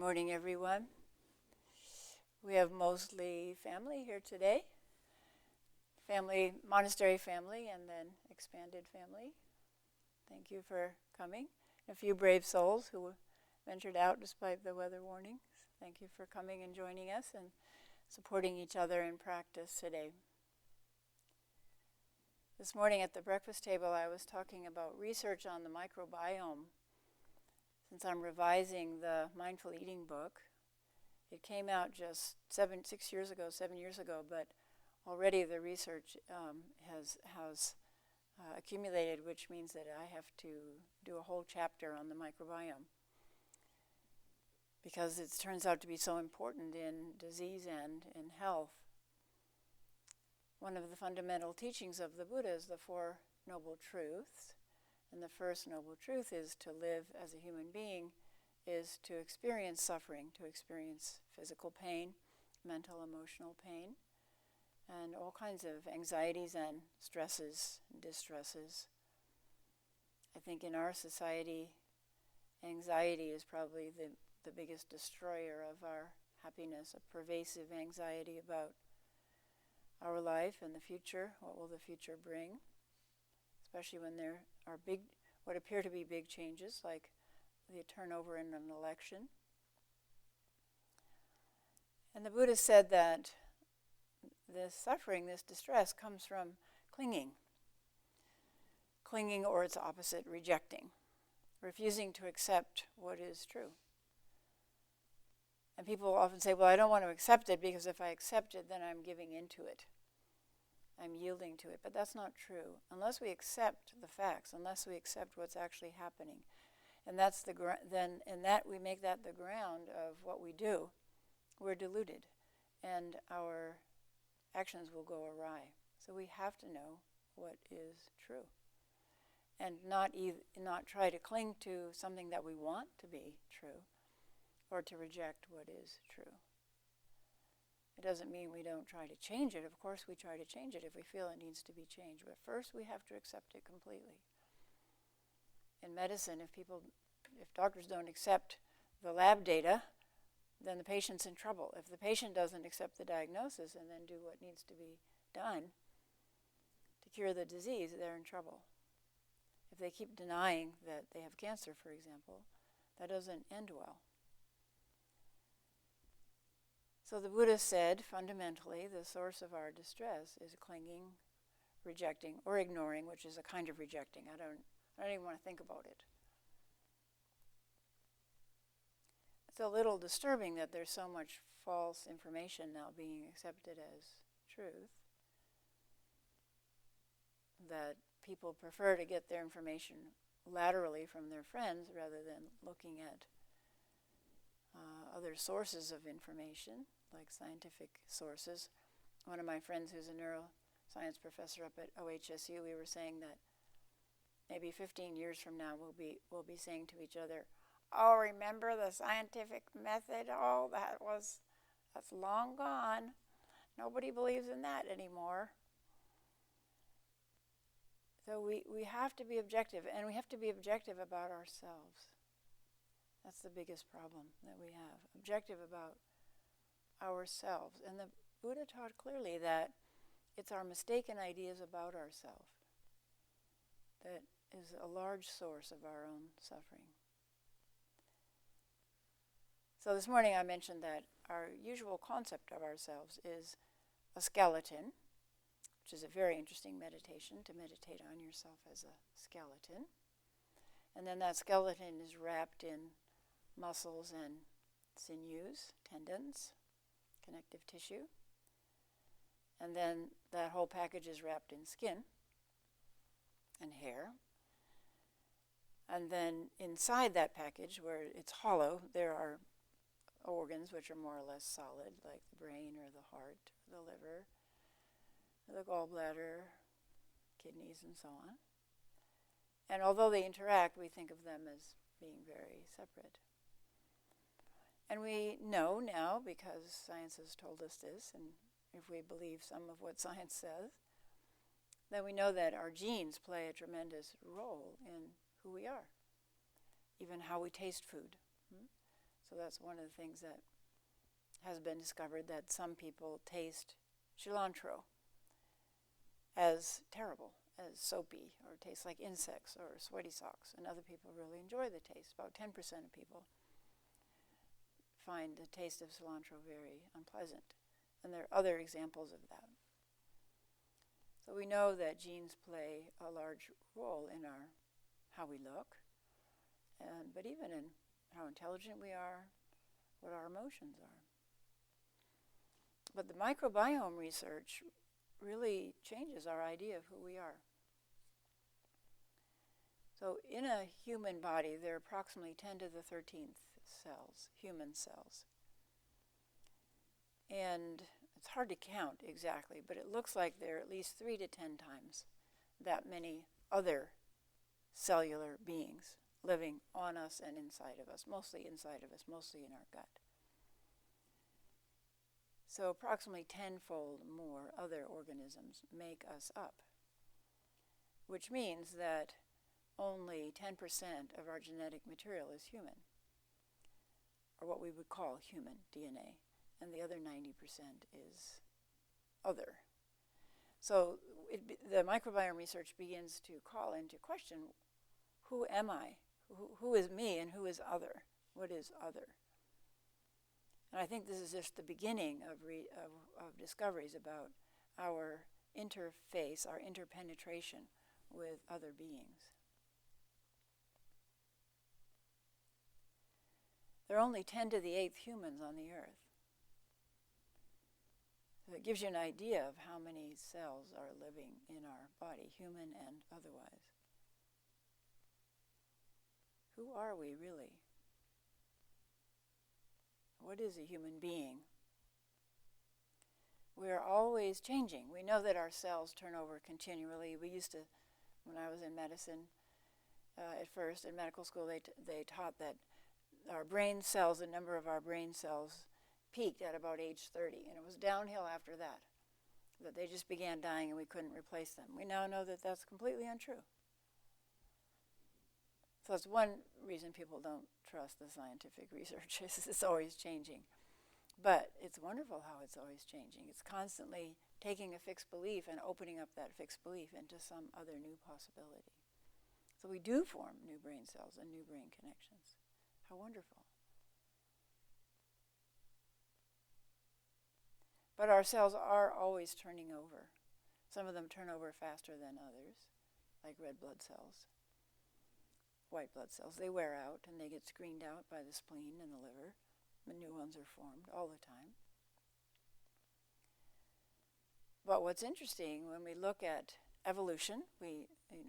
morning, everyone. We have mostly family here today. Family, monastery family, and then expanded family. Thank you for coming. A few brave souls who ventured out despite the weather warnings. Thank you for coming and joining us and supporting each other in practice today. This morning at the breakfast table, I was talking about research on the microbiome. Since I'm revising the Mindful Eating book, it came out just 7 years ago, but already the research has accumulated, which means that I have to do a whole chapter on the microbiome because it turns out to be so important in disease and in health. One of the fundamental teachings of the Buddha is the Four Noble Truths. And the first noble truth is to live as a human being is to experience suffering, to experience physical pain, mental, emotional pain, and all kinds of anxieties and stresses and distresses. I think in our society, anxiety is probably the biggest destroyer of our happiness, a pervasive anxiety about our life and the future. What will the future bring? Especially when there are what appear to be big changes, like the turnover in an election. And the Buddha said that this suffering, this distress, comes from clinging. Clinging, or its opposite, rejecting. Refusing to accept what is true. And people often say, well, I don't want to accept it because if I accept it, then I'm giving into it. I'm yielding to it, but that's not true. Unless we accept the facts, unless we accept what's actually happening, and that's we make that the ground of what we do, we're deluded, and our actions will go awry. So we have to know what is true, and not try to cling to something that we want to be true, or to reject what is true. It doesn't mean we don't try to change it. Of course we try to change it if we feel it needs to be changed. But first we have to accept it completely. In medicine, if doctors don't accept the lab data, then the patient's in trouble. If the patient doesn't accept the diagnosis and then do what needs to be done to cure the disease, they're in trouble. If they keep denying that they have cancer, for example, that doesn't end well. So the Buddha said, fundamentally, the source of our distress is clinging, rejecting, or ignoring, which is a kind of rejecting. I don't even want to think about it. It's a little disturbing that there's so much false information now being accepted as truth, that people prefer to get their information laterally from their friends rather than looking at other sources of information, like scientific sources. One of my friends who's a neuroscience professor up at OHSU, we were saying that maybe 15 years from now we'll be saying to each other, oh, remember the scientific method? Oh, that's long gone. Nobody believes in that anymore. So we have to be objective, and we have to be objective about ourselves. That's the biggest problem that we have, objective about ourselves. And the Buddha taught clearly that it's our mistaken ideas about ourselves that is a large source of our own suffering. So this morning I mentioned that our usual concept of ourselves is a skeleton, which is a very interesting meditation, to meditate on yourself as a skeleton. And then that skeleton is wrapped in muscles and sinews, tendons, connective tissue. And then that whole package is wrapped in skin and hair. And then inside that package, where it's hollow, there are organs which are more or less solid, like the brain or the heart, or the liver, or the gallbladder, kidneys, and so on. And although they interact, we think of them as being very separate. And we know now, because science has told us this, and if we believe some of what science says, that we know that our genes play a tremendous role in who we are, even how we taste food. So that's one of the things that has been discovered, that some people taste cilantro as terrible, as soapy, or tastes like insects or sweaty socks, and other people really enjoy the taste. About 10% of people find the taste of cilantro very unpleasant, and there are other examples of that. So we know that genes play a large role in how we look, but even in how intelligent we are, what our emotions are. But the microbiome research really changes our idea of who we are. So in a human body, there are approximately 10 to the 13th cells, human cells. And it's hard to count exactly, but it looks like there are at least 3 to 10 times that many other cellular beings living on us and inside of us, mostly in our gut. So approximately tenfold more other organisms make us up, which means that only 10% of our genetic material is human, or what we would call human DNA, and the other 90% is other. So the microbiome research begins to call into question, who am I? Who is me and who is other? What is other? And I think this is just the beginning of discoveries about our interface, our interpenetration with other beings. There are only 10 to the 8th humans on the earth. So it gives you an idea of how many cells are living in our body, human and otherwise. Who are we really? What is a human being? We are always changing. We know that our cells turn over continually. We used to, when I was in medicine, at first in medical school, they taught that our brain cells, the number of our brain cells, peaked at about age 30, and it was downhill after that they just began dying and we couldn't replace them. We now know that that's completely untrue. So that's one reason people don't trust the scientific research. It's always changing. But it's wonderful how it's always changing. It's constantly taking a fixed belief and opening up that fixed belief into some other new possibility. So we do form new brain cells and new brain connections. How wonderful. But our cells are always turning over. Some of them turn over faster than others, like red blood cells. White blood cells, they wear out and they get screened out by the spleen and the liver. The new ones are formed all the time. But what's interesting, when we look at evolution,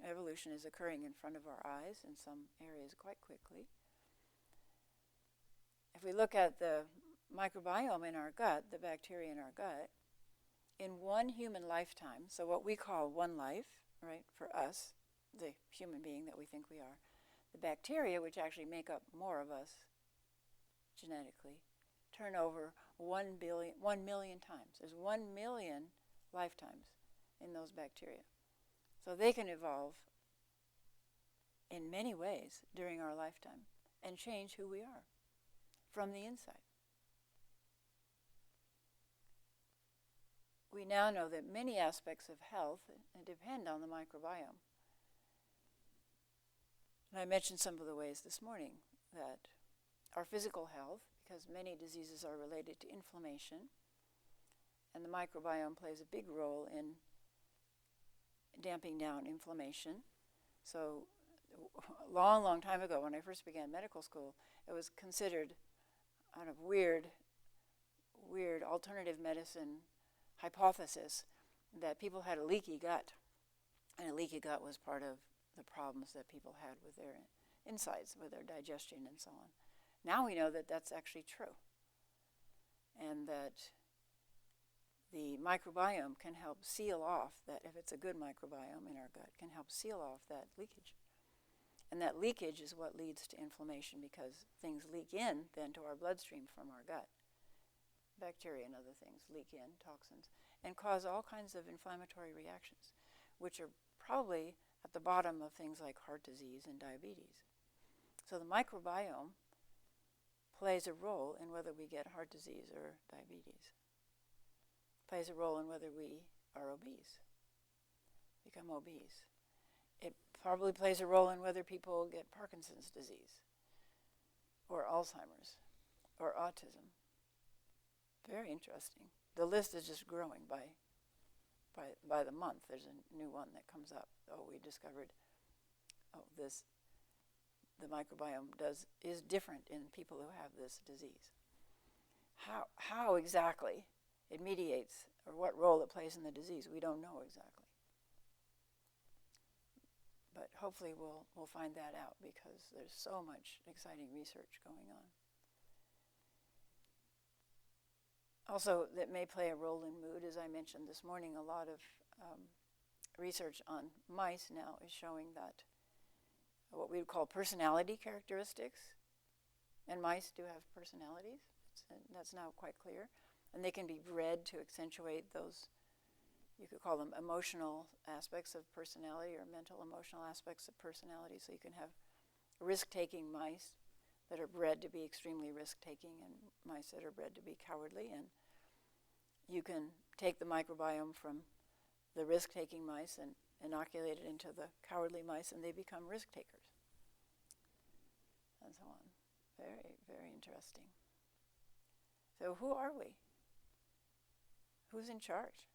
evolution is occurring in front of our eyes in some areas quite quickly. If we look at the microbiome in our gut, the bacteria in our gut, in one human lifetime, so what we call one life, right, for us, the human being that we think we are, the bacteria, which actually make up more of us genetically, turn over 1 million times. There's 1 million lifetimes in those bacteria. So they can evolve in many ways during our lifetime and change who we are from the inside. We now know that many aspects of health depend on the microbiome. And I mentioned some of the ways this morning that our physical health, because many diseases are related to inflammation, and the microbiome plays a big role in damping down inflammation. So a long, long time ago, when I first began medical school, it was considered kind of weird alternative medicine hypothesis that people had a leaky gut. And a leaky gut was part of the problems that people had with their insides, with their digestion and so on. Now we know that that's actually true, and that the microbiome can help seal off that, if it's a good microbiome in our gut, can help seal off that leakage. And that leakage is what leads to inflammation, because things leak in then to our bloodstream from our gut. Bacteria and other things leak in, toxins, and cause all kinds of inflammatory reactions, which are probably at the bottom of things like heart disease and diabetes. So the microbiome plays a role in whether we get heart disease or diabetes. Plays a role in whether we are obese, become obese. It probably plays a role in whether people get Parkinson's disease or Alzheimer's or autism. Very interesting. The list is just growing by the month. There's a new one that comes up. We discovered, the microbiome is different in people who have this disease. How exactly it mediates or what role it plays in the disease, we don't know exactly. But hopefully we'll find that out, because there's so much exciting research going on. Also, that may play a role in mood. As I mentioned this morning, a lot of research on mice now is showing that what we would call personality characteristics, and mice do have personalities, that's now quite clear, and they can be bred to accentuate those, you could call them emotional aspects of personality or mental emotional aspects of personality. So you can have risk-taking mice that are bred to be extremely risk-taking, and mice that are bred to be cowardly, and you can take the microbiome from the risk-taking mice and inoculate it into the cowardly mice, and they become risk-takers, and so on. Very, very interesting. So who are we? Who's in charge?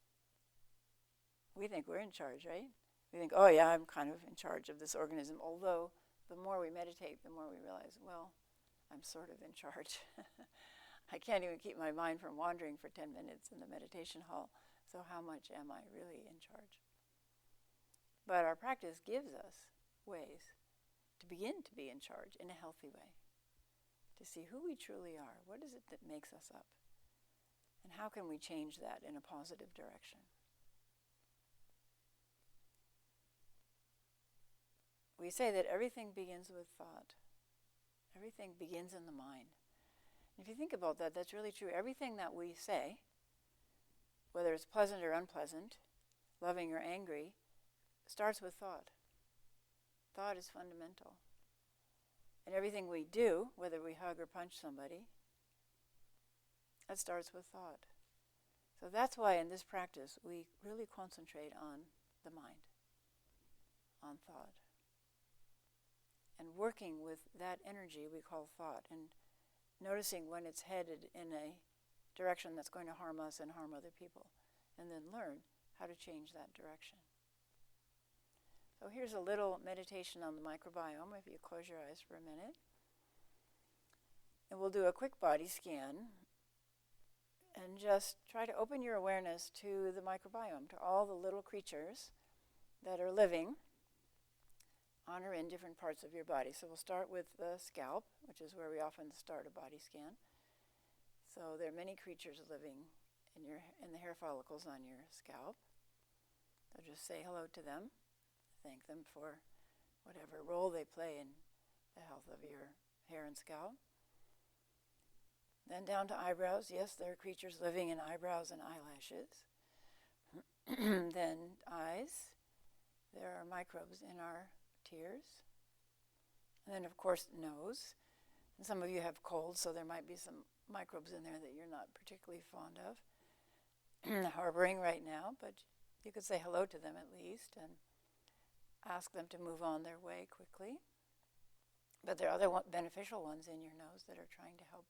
We think we're in charge, right? We think, oh yeah, I'm kind of in charge of this organism, although the more we meditate, the more we realize, well, I'm sort of in charge. I can't even keep my mind from wandering for 10 minutes in the meditation hall, so how much am I really in charge? But our practice gives us ways to begin to be in charge in a healthy way, to see who we truly are. What is it that makes us up? And how can we change that in a positive direction? We say that everything begins with thought. Everything begins in the mind. If you think about that, that's really true. Everything that we say, whether it's pleasant or unpleasant, loving or angry, starts with thought. Thought is fundamental. And everything we do, whether we hug or punch somebody, that starts with thought. So that's why in this practice we really concentrate on the mind, on thought. And working with that energy we call thought, and noticing when it's headed in a direction that's going to harm us and harm other people, and then learn how to change that direction. So here's a little meditation on the microbiome, if you close your eyes for a minute. And we'll do a quick body scan, and just try to open your awareness to the microbiome, to all the little creatures that are living on or in different parts of your body. So we'll start with the scalp, which is where we often start a body scan. So there are many creatures living in the hair follicles on your scalp. So just say hello to them. Thank them for whatever role they play in the health of your hair and scalp. Then down to eyebrows. Yes, there are creatures living in eyebrows and eyelashes. Then eyes. There are microbes in our tears. And then, of course, nose. And some of you have colds, so there might be some microbes in there that you're not particularly fond of harboring right now, but you could say hello to them at least and ask them to move on their way quickly. But there are other beneficial ones in your nose that are trying to help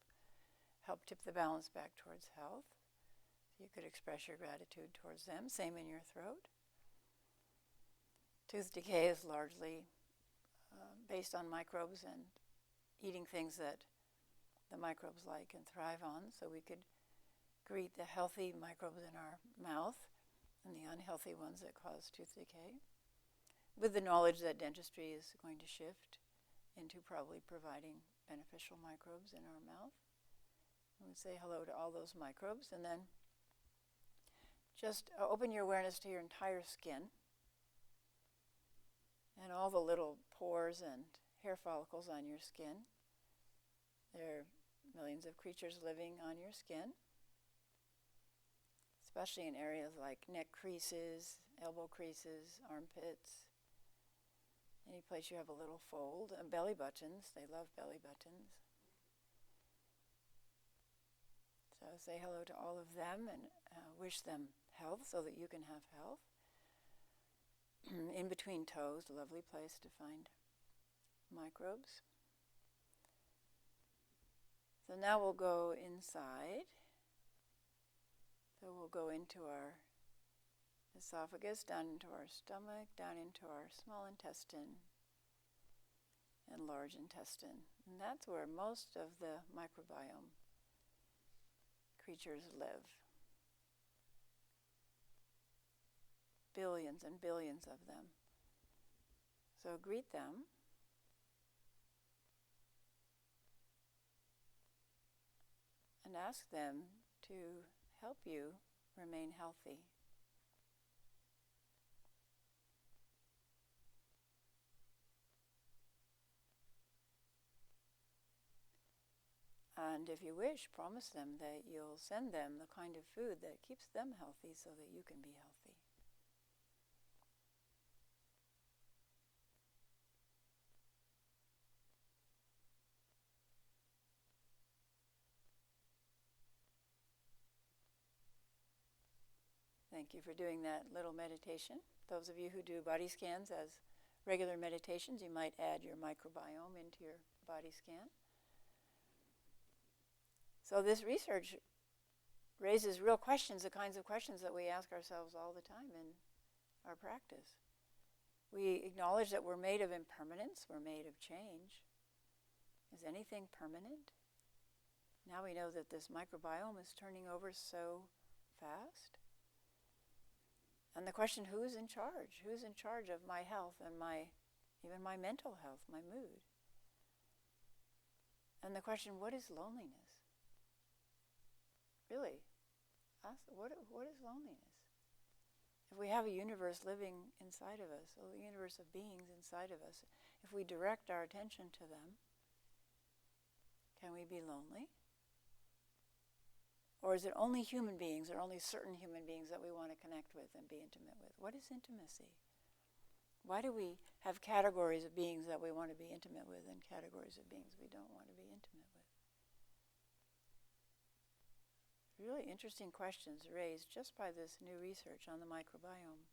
tip the balance back towards health. So you could express your gratitude towards them. Same in your throat. Tooth decay is largely based on microbes and eating things that the microbes like and thrive on. So we could greet the healthy microbes in our mouth and the unhealthy ones that cause tooth decay, with the knowledge that dentistry is going to shift into probably providing beneficial microbes in our mouth. We would say hello to all those microbes, and then just open your awareness to your entire skin and all the little pores and hair follicles on your skin. There are millions of creatures living on your skin, especially in areas like neck creases, elbow creases, armpits, any place you have a little fold, and belly buttons. They love belly buttons. say hello to all of them and wish them health so that you can have health. In between toes, a lovely place to find microbes. So now we'll go inside. So we'll go into our esophagus, down into our stomach, down into our small intestine and large intestine. And that's where most of the microbiome creatures live. Billions and billions of them. So greet them. And ask them to help you remain healthy. And if you wish, promise them that you'll send them the kind of food that keeps them healthy so that you can be healthy. Thank you for doing that little meditation. Those of you who do body scans as regular meditations, you might add your microbiome into your body scan. So this research raises real questions, the kinds of questions that we ask ourselves all the time in our practice. We acknowledge that we're made of impermanence, we're made of change. Is anything permanent? Now we know that this microbiome is turning over so fast. And the question, who's in charge? Who's in charge of my health and even my mental health, my mood? And the question, what is loneliness? Really, ask, what is loneliness? If we have a universe living inside of us, a universe of beings inside of us, if we direct our attention to them, can we be lonely? Or is it only human beings, or only certain human beings that we want to connect with and be intimate with? What is intimacy? Why do we have categories of beings that we want to be intimate with and categories of beings we don't want to be intimate with? Really interesting questions raised just by this new research on the microbiome.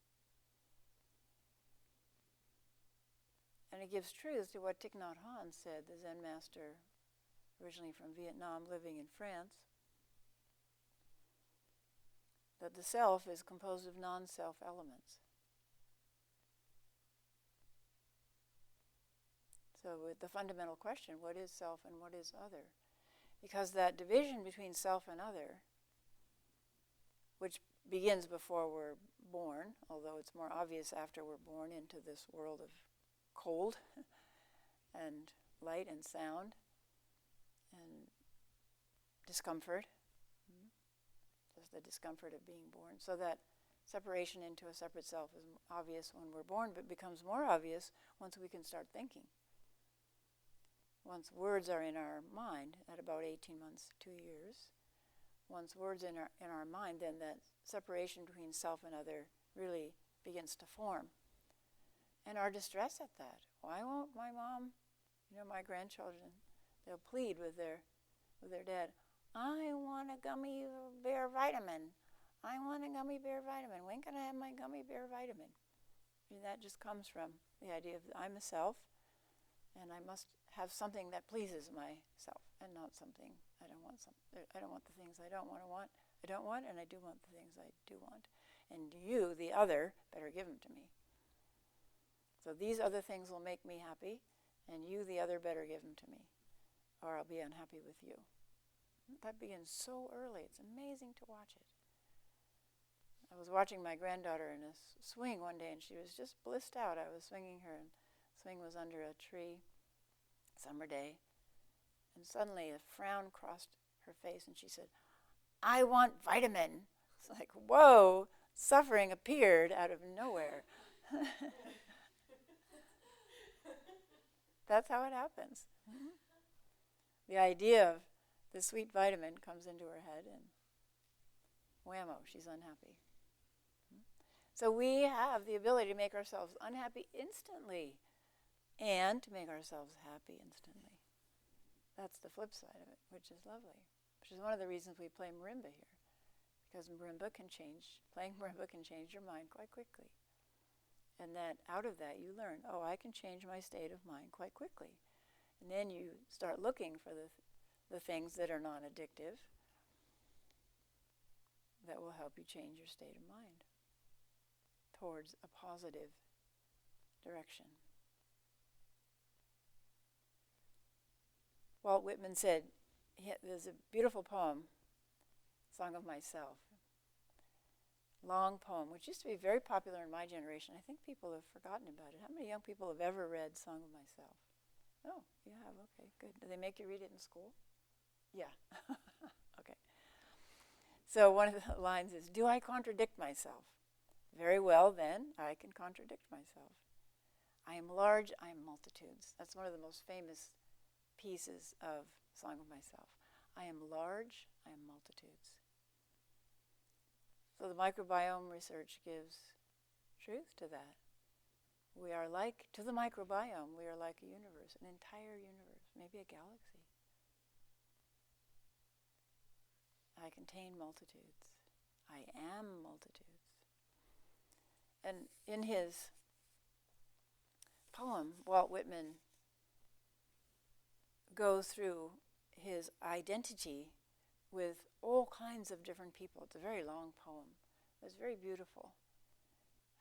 And it gives truth to what Thich Nhat Hanh said, the Zen master originally from Vietnam living in France, that the self is composed of non-self elements. So with the fundamental question, what is self and what is other? Because that division between self and other, which begins before we're born, although it's more obvious after we're born into this world of cold and light and sound and discomfort, just the discomfort of being born. So that separation into a separate self is obvious when we're born, but becomes more obvious once we can start thinking. Once words are in our mind at about 18 months, 2 years, once words in our mind, then that separation between self and other really begins to form. And our distress at that. Why won't my mom, my grandchildren, they'll plead with their dad, I want a gummy bear vitamin. I want a gummy bear vitamin. When can I have my gummy bear vitamin? And that just comes from the idea of I'm a self, and I must have something that pleases myself, and not something I don't want. I don't want the things I don't want, and I do want the things I do want. And you, the other, better give them to me. So these other things will make me happy, and you, the other, better give them to me, or I'll be unhappy with you. That begins so early. It's amazing to watch it. I was watching my granddaughter in a swing one day, and she was just blissed out. I was swinging her, and the swing was under a tree, summer day, and suddenly a frown crossed her face, and she said, I want vitamin. It's like, whoa, suffering appeared out of nowhere. That's how it happens. Mm-hmm. The idea of the sweet vitamin comes into her head, and whammo, she's unhappy. So we have the ability to make ourselves unhappy instantly and to make ourselves happy instantly. That's the flip side of it, which is lovely. which is one of the reasons we play marimba here, because playing marimba can change your mind quite quickly. And that out of that you learn, oh, I can change my state of mind quite quickly. And then you start looking for the things that are non-addictive that will help you change your state of mind towards a positive direction. Walt Whitman said, there's a beautiful poem, Song of Myself, long poem, which used to be very popular in my generation. I think people have forgotten about it. How many young people have ever read Song of Myself? Oh, you have, okay, good. Do they make you read it in school? Yeah, okay. So one of the lines is, do I contradict myself? Very well, then, I can contradict myself. I am large, I am multitudes. That's one of the most famous pieces of Song of Myself. I am large, I am multitudes. So the microbiome research gives truth to that. We are like, to the microbiome, we are like a universe, an entire universe, maybe a galaxy. I contain multitudes. I am multitudes. And in his poem, Walt Whitman goes through his identity with all kinds of different people. It's a very long poem. It's very beautiful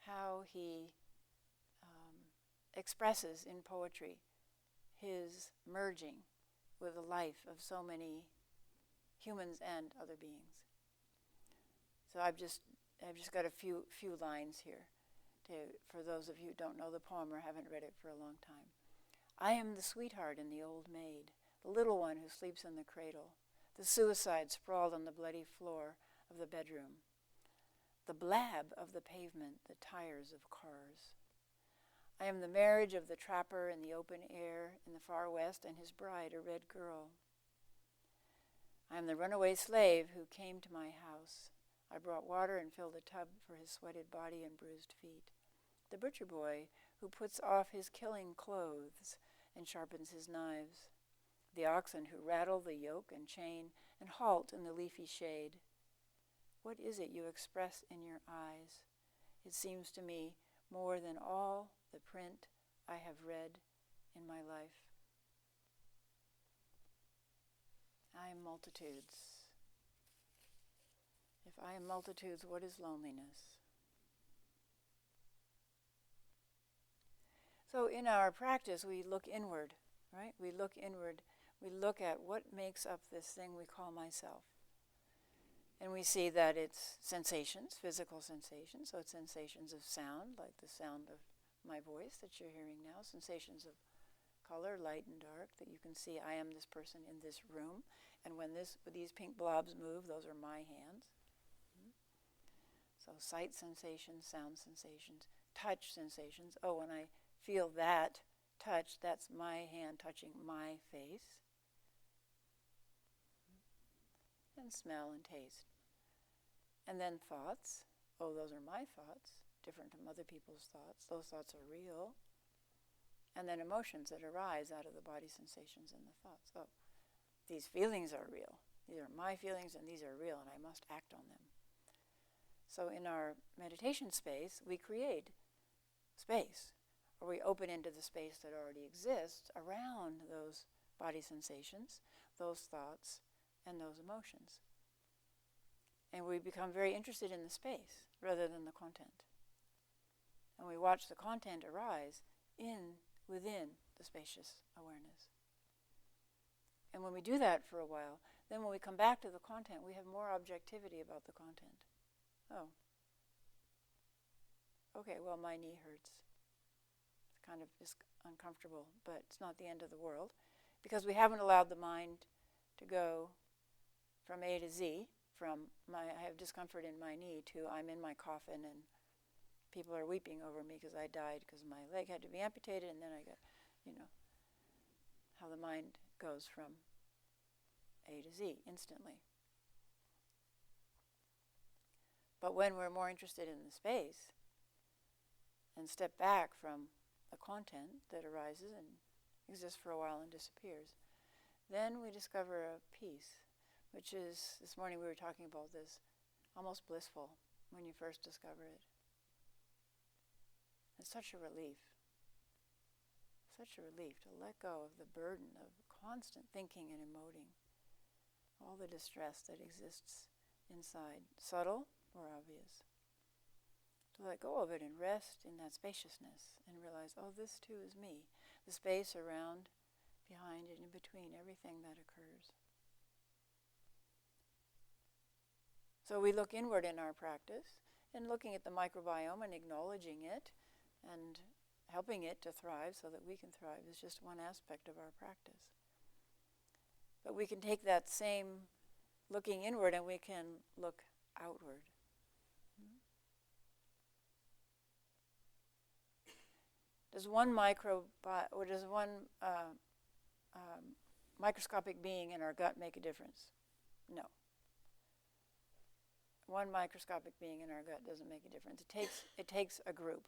how he expresses in poetry his merging with the life of so many humans and other beings. So I've just got a few lines here for those of you who don't know the poem or haven't read it for a long time. I am the sweetheart in the old maid, the little one who sleeps in the cradle, the suicide sprawled on the bloody floor of the bedroom, the blab of the pavement, the tires of cars. I am the marriage of the trapper in the open air in the far west and his bride, a red girl. I am the runaway slave who came to my house. I brought water and filled a tub for his sweated body and bruised feet. The butcher boy who puts off his killing clothes and sharpens his knives. The oxen who rattle the yoke and chain and halt in the leafy shade. What is it you express in your eyes? It seems to me more than all the print I have read in my life. I am multitudes. If I am multitudes, what is loneliness? So in our practice, we look inward, right? We look inward. We look at what makes up this thing we call myself. And we see that it's sensations, physical sensations. So it's sensations of sound, like the sound of my voice that you're hearing now. Sensations of color, light and dark, that you can see I am this person in this room. And when these pink blobs move, those are my hands. So sight sensations, sound sensations, touch sensations. Oh, when I feel that touch, that's my hand touching my face. And smell and taste. And then thoughts. Oh, those are my thoughts, different from other people's thoughts. Those thoughts are real. And then emotions that arise out of the body sensations and the thoughts. Oh, these feelings are real. These are my feelings and these are real and I must act on them. So in our meditation space, we create space, or we open into the space that already exists around those body sensations, those thoughts, and those emotions. And we become very interested in the space rather than the content. And we watch the content arise within the spacious awareness. And when we do that for a while, then when we come back to the content, we have more objectivity about the content. Oh, okay, well, my knee hurts. It's kind of uncomfortable, but it's not the end of the world, because we haven't allowed the mind to go from A to Z, from I have discomfort in my knee to I'm in my coffin and people are weeping over me because I died because my leg had to be amputated, and then I got, how the mind goes from A to Z instantly. But when we're more interested in the space and step back from the content that arises and exists for a while and disappears, then we discover a peace. which is, this morning we were talking about this, almost blissful when you first discover it. It's such a relief. Such a relief to let go of the burden of constant thinking and emoting, all the distress that exists inside, subtle or obvious. To let go of it and rest in that spaciousness and realize, oh, this too is me. The space around, behind, and in between everything that occurs. So we look inward in our practice and looking at the microbiome and acknowledging it and helping it to thrive so that we can thrive is just one aspect of our practice. But we can take that same looking inward and we can look outward. Does one microscopic being in our gut make a difference? No. One microscopic being in our gut doesn't make a difference. It takes a group.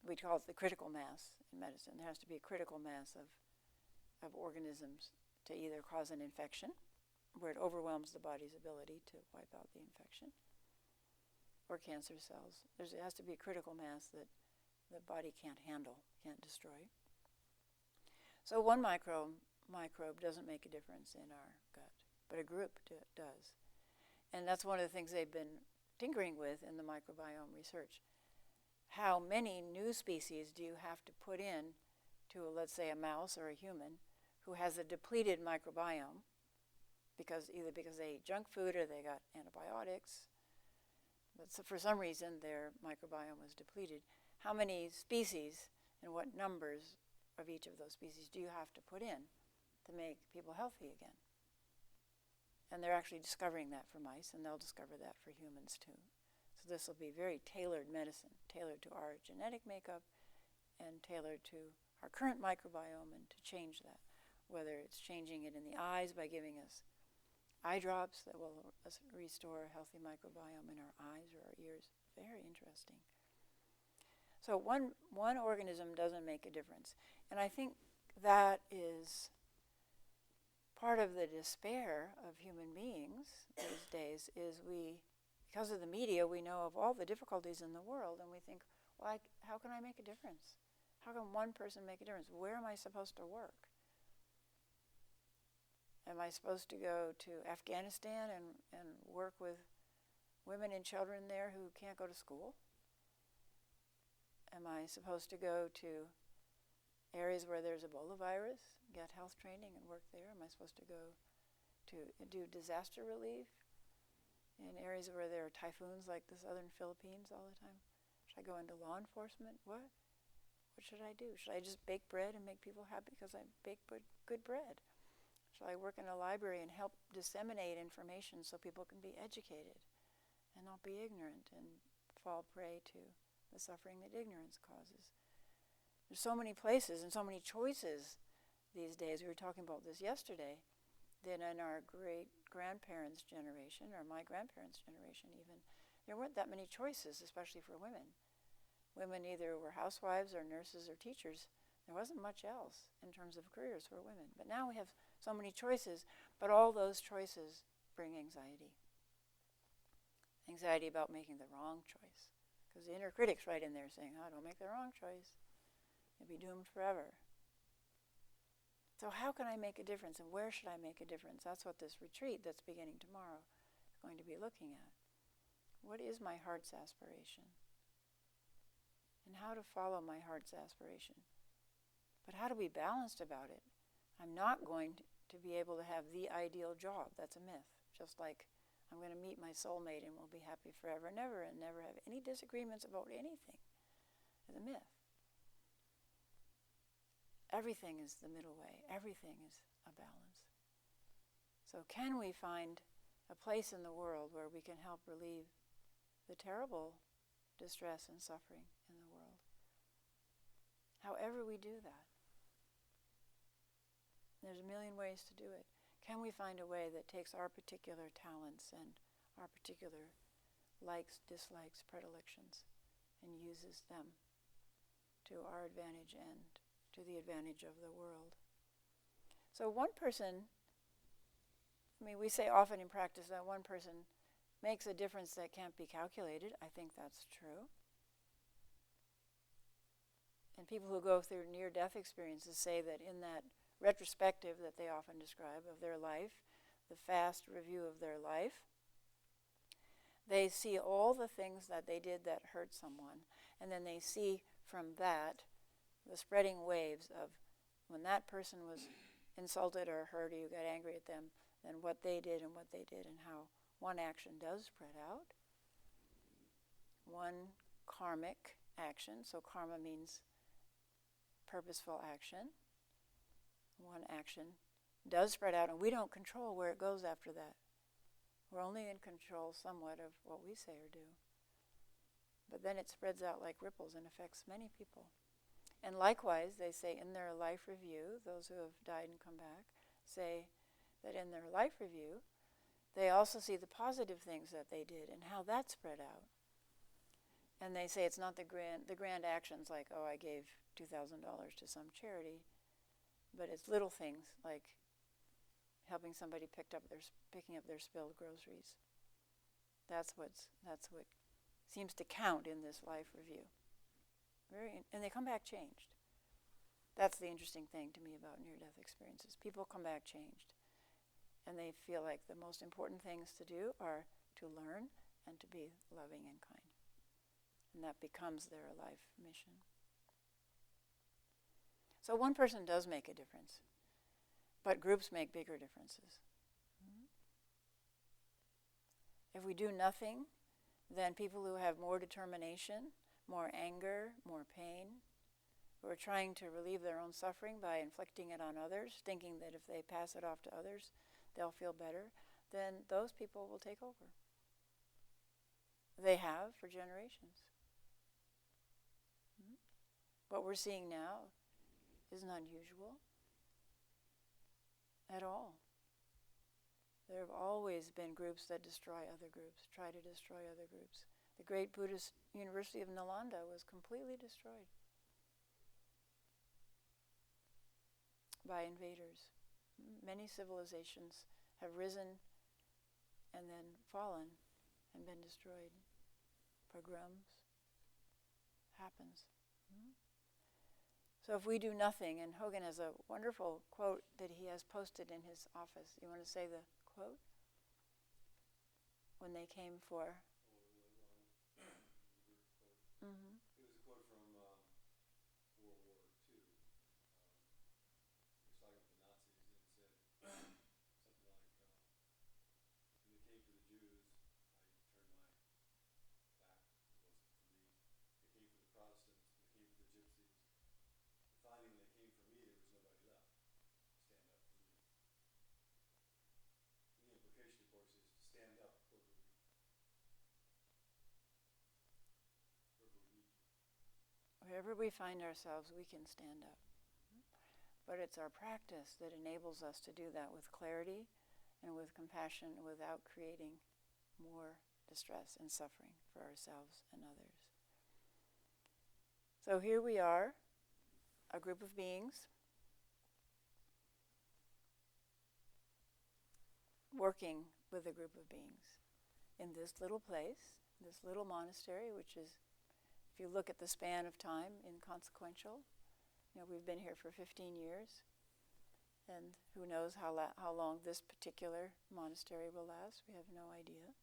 We call it the critical mass in medicine. There has to be a critical mass of organisms to either cause an infection, where it overwhelms the body's ability to wipe out the infection, or cancer cells. It has to be a critical mass that the body can't handle, can't destroy. So one microbe doesn't make a difference in our gut, but a group does. And that's one of the things they've been tinkering with in the microbiome research. How many new species do you have to put in to, let's say, a mouse or a human who has a depleted microbiome, either because they ate junk food or they got antibiotics, but so for some reason their microbiome was depleted. How many species and what numbers of each of those species do you have to put in to make people healthy again? And they're actually discovering that for mice, and they'll discover that for humans too. So this will be very tailored medicine, tailored to our genetic makeup and tailored to our current microbiome, and to change that, whether it's changing it in the eyes by giving us eye drops that will restore a healthy microbiome in our eyes or our ears. Very interesting. So one organism doesn't make a difference. And I think that is part of the despair of human beings these days, is because of the media, we know of all the difficulties in the world, and we think, well, how can I make a difference? How can one person make a difference? Where am I supposed to work? Am I supposed to go to Afghanistan and work with women and children there who can't go to school? Am I supposed to go to areas where there's Ebola virus, get health training and work there? Am I supposed to go to do disaster relief in areas where there are typhoons like the southern Philippines all the time? Should I go into law enforcement? What should I do? Should I just bake bread and make people happy because I bake good bread? Should I work in a library and help disseminate information so people can be educated and not be ignorant and fall prey to the suffering that ignorance causes? There's so many places and so many choices these days. We were talking about this yesterday, that in our great-grandparents' generation, or my grandparents' generation even, there weren't that many choices, especially for women. Women either were housewives or nurses or teachers. There wasn't much else in terms of careers for women. But now we have so many choices, but all those choices bring anxiety. Anxiety about making the wrong choice. Because the inner critic's right in there saying, oh, don't make the wrong choice. You'll be doomed forever. So how can I make a difference, and where should I make a difference? That's what this retreat that's beginning tomorrow is going to be looking at. What is my heart's aspiration? And how to follow my heart's aspiration. But how to be balanced about it. I'm not going to be able to have the ideal job. That's a myth. Just like I'm going to meet my soulmate and we'll be happy forever and never have any disagreements about anything. It's a myth. Everything is the middle way. Everything is a balance. So can we find a place in the world where we can help relieve the terrible distress and suffering in the world? However we do that. There's a million ways to do it. Can we find a way that takes our particular talents and our particular likes, dislikes, predilections, and uses them to our advantage and to the advantage of the world? So one person I mean, we say often in practice that one person makes a difference that can't be calculated. I think that's true. And people who go through near-death experiences say that in that retrospective that they often describe of their life, the fast review of their life, they see all the things that they did that hurt someone, and then they see from that the spreading waves of when that person was insulted or hurt or you got angry at them, then what they did and how one action does spread out. One karmic action, so karma means purposeful action. One action does spread out, and we don't control where it goes after that. We're only in control somewhat of what we say or do. But then it spreads out like ripples and affects many people. And likewise, they say in their life review, those who have died and come back, say that in their life review, they also see the positive things that they did and how that spread out. And they say it's not the grand actions like, oh, I gave $2,000 to some charity, but it's little things like helping somebody picking up their spilled groceries. That's what seems to count in this life review. And they come back changed. That's the interesting thing to me about near-death experiences. People come back changed. And they feel like the most important things to do are to learn and to be loving and kind. And that becomes their life mission. So one person does make a difference, but groups make bigger differences. If we do nothing, then people who have more determination, more anger, more pain, who are trying to relieve their own suffering by inflicting it on others, thinking that if they pass it off to others, they'll feel better, then those people will take over. They have for generations. What we're seeing now isn't unusual at all. There have always been groups that destroy other groups, try to destroy other groups. The great Buddhist University of Nalanda was completely destroyed by invaders. Many civilizations have risen and then fallen and been destroyed. Pogroms happens. So if we do nothing, and Hogan has a wonderful quote that he has posted in his office. You want to say the quote? When they came for... Mm-hmm. It was a quote from World War II. He was talking with the Nazis and said something like, when they came for the Jews, I turned my back. It wasn't for me. They came for the Protestants. They came for the Gypsies. And finally, when they came for me, there was nobody left. Stand up for me. And the implication, of course, is to stand up for the weak. Wherever we find ourselves, we can stand up. But it's our practice that enables us to do that with clarity and with compassion without creating more distress and suffering for ourselves and others. So here we are, a group of beings, working with a group of beings in this little place, this little monastery, which is, if you look at the span of time, inconsequential. We've been here for 15 years, and who knows how long this particular monastery will last. We have no idea.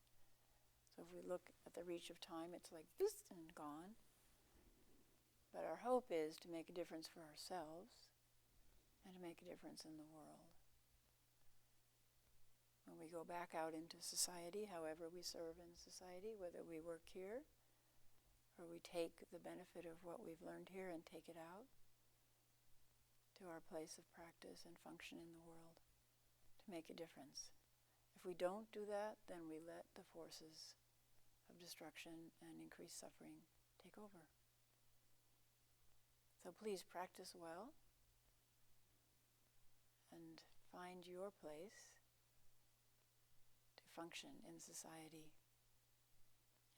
So if we look at the reach of time, it's like this and gone. But our hope is to make a difference for ourselves and to make a difference in the world. When we go back out into society, however we serve in society, whether we work here or we take the benefit of what we've learned here and take it out to our place of practice and function in the world to make a difference. If we don't do that, then we let the forces of destruction and increased suffering take over. So please practice well and find your place to function in society.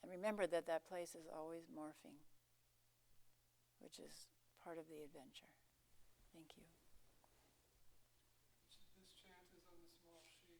And remember that that place is always morphing, which is part of the adventure. Thank you.